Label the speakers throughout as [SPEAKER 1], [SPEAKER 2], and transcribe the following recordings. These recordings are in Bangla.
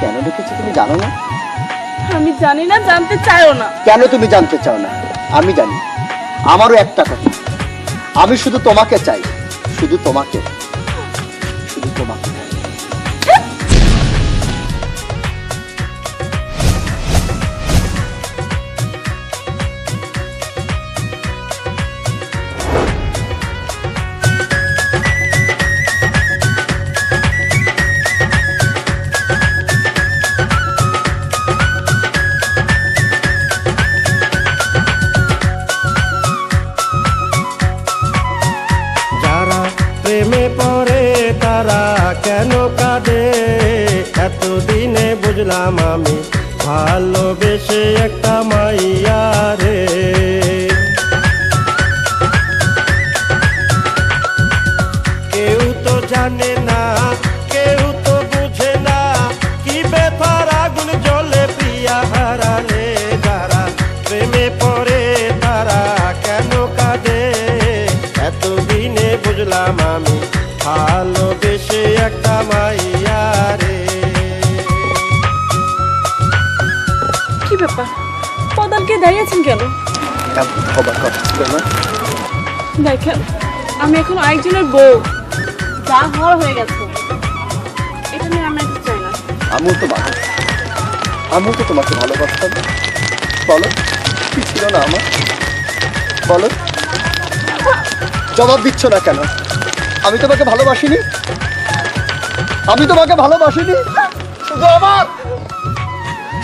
[SPEAKER 1] কেন ডেকেছি তুমি জানো না?
[SPEAKER 2] আমি জানি না, জানতে চাইও না।
[SPEAKER 1] কেন তুমি জানতে চাও না? আমি জানি। আমারও একটা কথা, আমি শুধু তোমাকে চাই, শুধু তোমাকে, শুধু তোমাকে।
[SPEAKER 3] প্রেমে পড়ে তারা কেন কাঁদে, এতদিনে বুঝলাম আমি ভালোবেসে একটা মাইয়া রে। কেউ তো জানে না, কেউ তো বুঝে না, কি ব্যথার আগুন জ্বলে প্রিয়া হারালে। যারা প্রেমে পড়ে তারা কেন কাঁদে, এতদিনে বুঝলাম আমি ভালোবেসে একটা মাইয়া রে।
[SPEAKER 2] কি ব্যাপার, পদালকে দাঁড়িয়েছেন কেন?
[SPEAKER 1] হবার কথা ছিল না?
[SPEAKER 2] দেখেন, আমি এখন আরেকজনের বউ, যা হওয়ার হয়ে গেছে, এটা নিয়ে আমি একটু চাই না।
[SPEAKER 1] আমিও তো তোমাকে ভালোবাসতাম। বলো, কি ছিল না আমার? বলো, জবাব দিচ্ছ না কেন? আমি তোমাকে ভালোবাসিনি, আমি তোমাকে ভালোবাসিনি।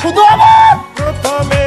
[SPEAKER 1] শুধু আমার
[SPEAKER 3] প্রথমে